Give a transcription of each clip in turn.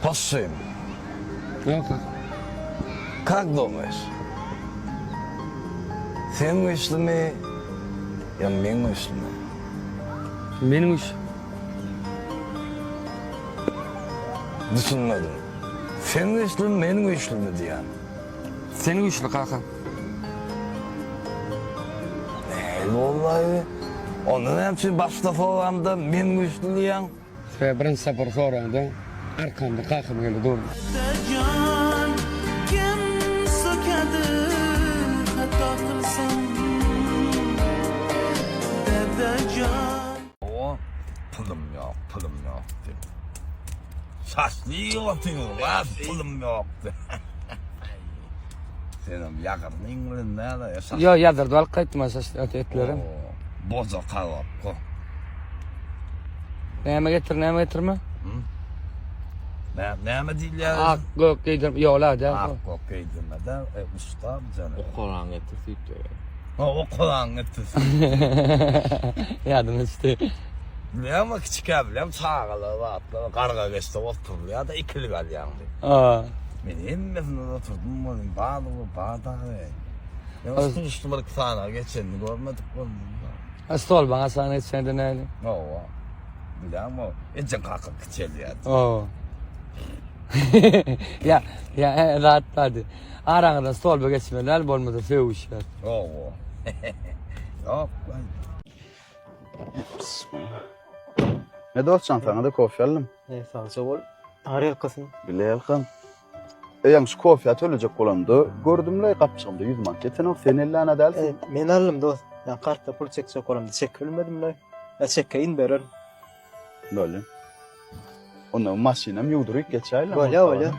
Hoşçayım. Yok. Как думаешь? Sen güçlü mü? Ya ben güçlü mü? Benim iş. Düşünmedim. Sen güçlü mü, ben güçlü mü diyen. Senin güçlü kanka. Vallahi. Onun hepsi başta falandı, ben güçlü diyen. Ve birinci sefer soranda arkamda kalkıp geldi durdu. Can kim sökedi hatta kılsam Dedecan O pulum yok diyor. Saçlı atıyor lan, pulum yok diyor. Senin yakının İngiliz nerede ya? Ya yadırdı al kayıtma saçlı etlerim. Boza kalıp ko. Neyme getirme? Ne mi değil ya? Ak gök giydirme. Yok la da. Ak kok giydirmeden usta canım. Kur'an getirdik diyor. O Kur'an getirsin. Yardım işte. Ne ama küçük evlem sağlığı rahatlığı karga geçti oturdu ya da ikili gal yani. Aa. Ben emmesinde oturdum oğlum bağdağı. Ya Az- üstüme sana geçeni görmedik oğlum. Astol bana sana etsen ne? Oo. Bilemem o. Ecen kalkıp küçeli ya. Oo. ya rahatladı. Arangada stol be geçmeler bolmadı fevuşlar. Oo. Yok lan. Ne dostcan sana da kofi aldım. Sağlıca bol. Tarih kısın. Bileyim. Yanlış kofi atılacak olandı. Gördümle kapçamda 100 manketin o senellana dersin. Men aldım dost. Ya kartta pul çekecek olamdı. Çek bilmedim la. Ya çekkeyin berer. Böyle. Onu masinem yuduruk geçayla. Öyle.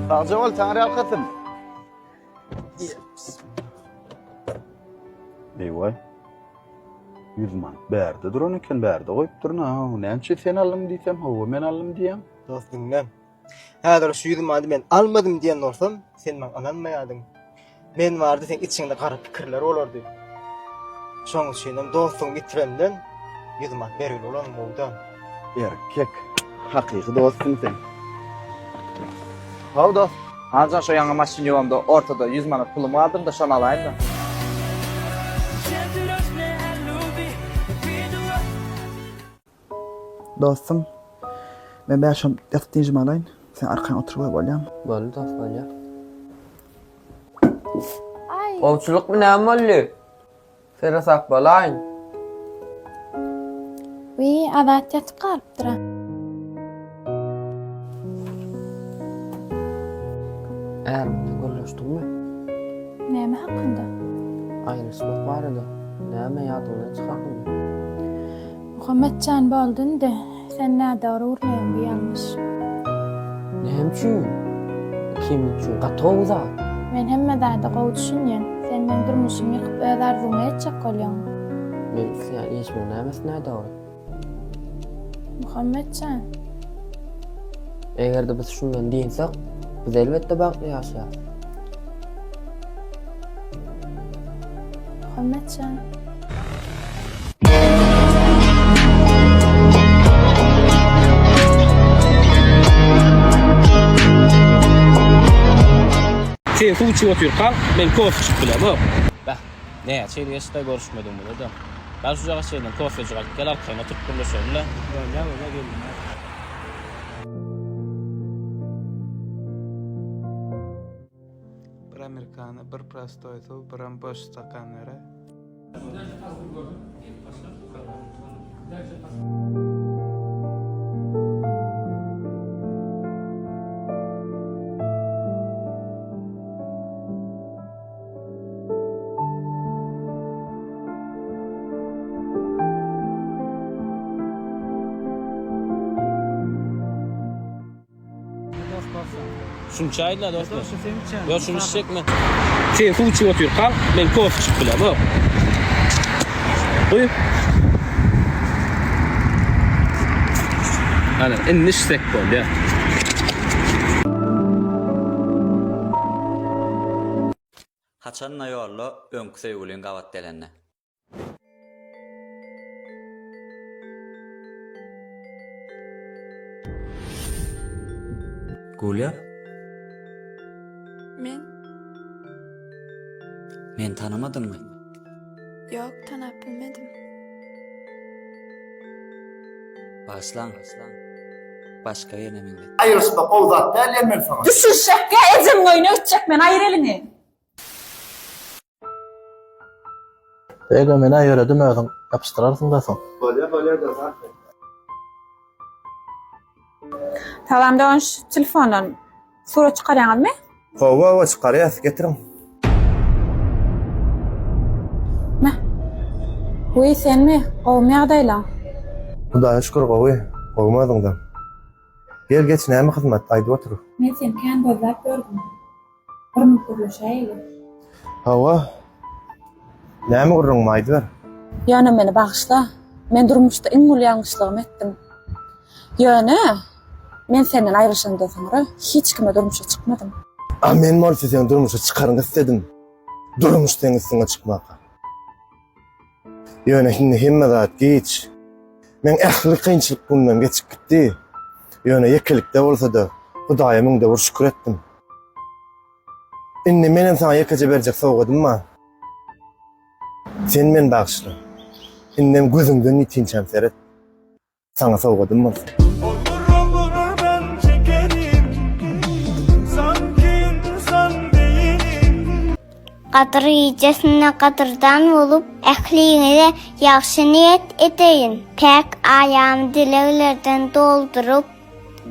Sağca ol tanrı alkatın. Eyvay. 100 man. Berde durun iken berde koyup durun ha. Nençe sen aldım diysem hava men aldım diyem. Dost dinlem. Häzir şu yüzüm adı men almadım diyen olsam sen bana ananmayadın. Men vardı sen içinde kara pikirler olardı. Şoň üçin dostum bitirenden yüzüm adı beril olan boldan. Erkek. Hakiki dostsun sen. Hav dost. Hazır şu yanı maşin yuvamda ortada 100 manat pulumu aldım da şunu alayım da. Dostum, ben başım defterci malayın. Sen arkana oturup olayım. Böyle dost böyle. Ovçuluk mu ne mollu? Ferasak balayın. Vi adat yatıp kalıptıra. Eğer bunu görüştün mü? Neme hakkında? Ayrışmak var idi. Neme yadımdan çıkardım. Muhammedcan boldun de sen ne doğru uğurlayan bir yanlış. Neyim için? Kim için? Katı da. Ben hemme dağda qow düşünýän. Senden durmuşum yıkıp öz arzuňa etjek bolýan. Men isyan eşmin nemes ne doğru? Muhammedcan, Eğer de biz şundan diýsek, biz elbette bakly ýaşaýar. Muhammedcan. Sen fuçu otur kal, ben kofi içip bilemem. Bak, ne şeyde yaşta görüşmedim bunu da. Ben şu jağa şeyden kofi içip gel arkana oturup konuşalım la. Ya geldim. Bir amerikany, bir prostoytu, bir boş stakanlara. Şunu çayla dostum. Yok şunu çekme. Sen fuçu otur kal, ben kofi içip bilemem. Buyur. Ana inni şsek boldy. Haçanna ýolly öňkü söýgüliň gawat delenne. Gulya? Men tanımadın mı? Yok, tanap bilmedim. Başlan. Başka yerine mindi. Ayrışma kovzat derler men sana. Düşüşecek ya, ezim oyunu ötecek men, ayır elini. Ega meni ayöredim özüň yapıştırarsın da son. Böyle de zaten. Tamam da şu telefondan surat çıkaraňyzmy? Hava çıkarıyas getirin. Huy senmi? Gowum ýagdaýla. Hudaýa şükür gowy. Gowmadyň da. Gel geç näme hyzmat aýdyp otur. Men seni kän gözläp gördüm. Bir gurulşaýly. Hava. Näme gurrun maýdy ber. Ýöne meni bagışla. Men durmuşda iň mul ýalňyşlygym etdim. Ýöne men senden aýryşandan soňra hiç kime durmuşa çykmadym. A men mol sen durmuşa çıkarın istedim. Durmuşdan üstüne çıkmaka. Ýöne şimdi hemme zat geç. Men ähli kynçylyk bundan geçip gitdi. Ýöne ýekelikde bolsa da Hudaýa mende bir şükür etdim. Indi menen sana ýekaja berjek sowgadymma. Sen men bagışla. Innem gözüňden ýetinçem seret. Sana sowgadym bolsa. Olur ben çekerim, sanki insan değilim. Qadyr ýejesine qadyrdan bolup, ähliňe ýaxşy niýet edeýin. Pek aýam dileglerden doldurup,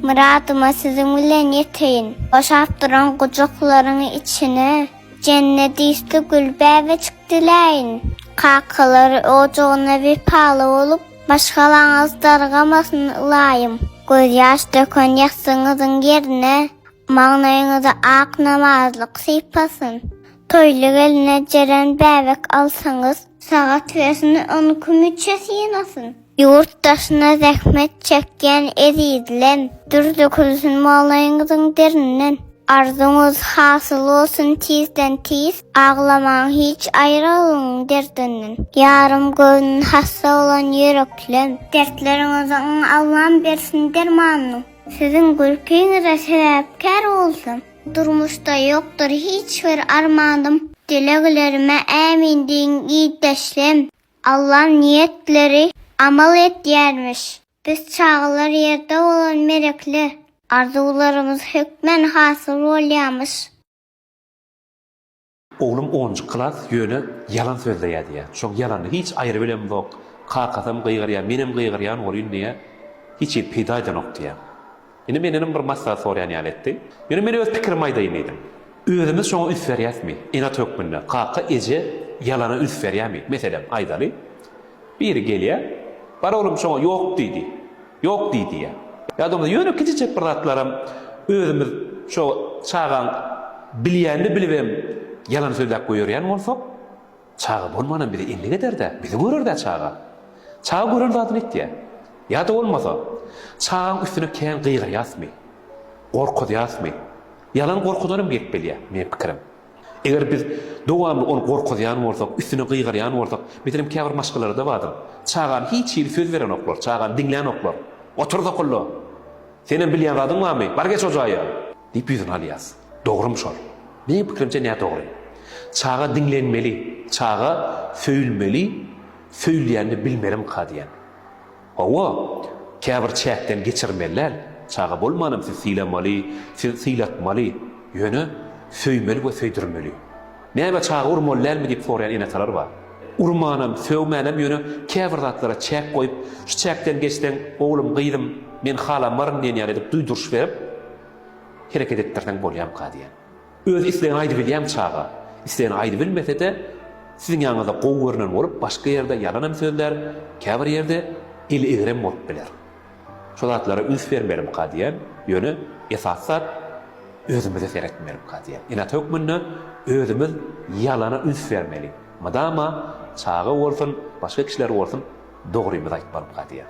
muradyma sizin bilen ýeteýin. Boşap duran gujuklaryň içine cennet ýüzlü gülbäwe çykdylaýyn. Kakalar ojogyna bir paly bolup, başgalaňyz dargamasyn ulaýym. Göz ýaş dökön ýaksyňyzyň ýerine magnaýyňyza ak namazlyk sypasyn. Toýly geline jeren bäwek alsaňyz, sagat wersini onu kümüçes ýynasyn. Ýurtdaşyna zähmet çekýän ezidlem, dürdükülsün magnaýyňyzyň derininden. Arzuňyz hasyl bolsun tizden tiz, aglamaň hiç aýralyň derdinden. Yarym göwnün hassa bolan ýöreklem, dertleriňiziň Allah'ım bersin dermanyny. Sizin gülküňize sebäpkär bolsam, durmuşda ýokdur hiç bir armanym. Dileglerime ämin diň ýetdeşlem. Allah niýetleri amal etýärmiş. Biz çağlar ýerde bolan merekli. Arzularımız hükmen hasıl bolýarmyş. Oğlum 10-njy klas ýöne yalan sözleýär diýär. Şo ýalany hiç aýry bilen bok. Kakasam gıýgyrýar, menem gıýgyrýan bolýan diýär. Hiç peýda edenok diýär. Indi menden bir masala sorýan ýaletdi. Ýöne men öz pikirimi aýdaýyn dedim. Özümiz şoňa üns berýärmi? Ina tökmünde. Kaka eje yalana üns berýärmi? Meselem aýdaly. Biri gelýär. Bar oğlum şoňa ýok diýdi. Ýok diýdi ýa. Ýa-da ýöne kiçik bir zatlaram özümiz şo çağan bilýänni bilibem yalan sözläp goýarýan bolsak, çağı bolmanan biri inlik eder-de, bizi görür-de çağa. Çağı görür zadyny etdi. Ýa-da bolmasa, çağın üstüne kän gıýgyrýasmy? Gorkudýasmy? Yalan gorkudanam gelip men pikirim. Eger biz dowamly onu gorkudýan bolsak, üstüne gıýgyrýan bolsak, meselem käbir maşgalary da bardy. Çağan hiç ýeri söz beren oklar, çağan diňlän oklar. Oturda kullu. Senin bilýän zadyň barmy? Bar geç ojaýa. Diýip ýüzüni alýas. Dogry şol. Meň pikirimçe näme dogry? Çağa diňlenmeli, çağa söýülmeli, söýleýänni bilmerim kadiýan. Hawa, käbir çäkden geçirmeler, çağa bolmanam siz silemeli, siz silatmaly, ýöne söýmeli we söýdirmeli. Näme çağa urmallarmy diýip sorýan enatalar bar. Urmanam, söwmänam ýöne käbir zatlara çäk goýup, şu çäkden geçden oglum gıýdym, men halamarym diýen edip duýduruş berip hereket etdirden bolýam kadiýan. Öz isleýän aýdy bilýän çağa, isleýän aýdy bilmese de siziň ýanyňyzda gowy görünen bolup, başga ýerde yalanam sözler, käbir ýerde il egrem bolup biler. Şo zatlara üns bermerim kadiýan, ýöne esasat özümize seretmerim kadiýan. Ina tökmünde özümiz yalana üns bermeli. Madama çağı bolsun, başga kişiler bolsun, dogrymy aýtmaly kadiýan.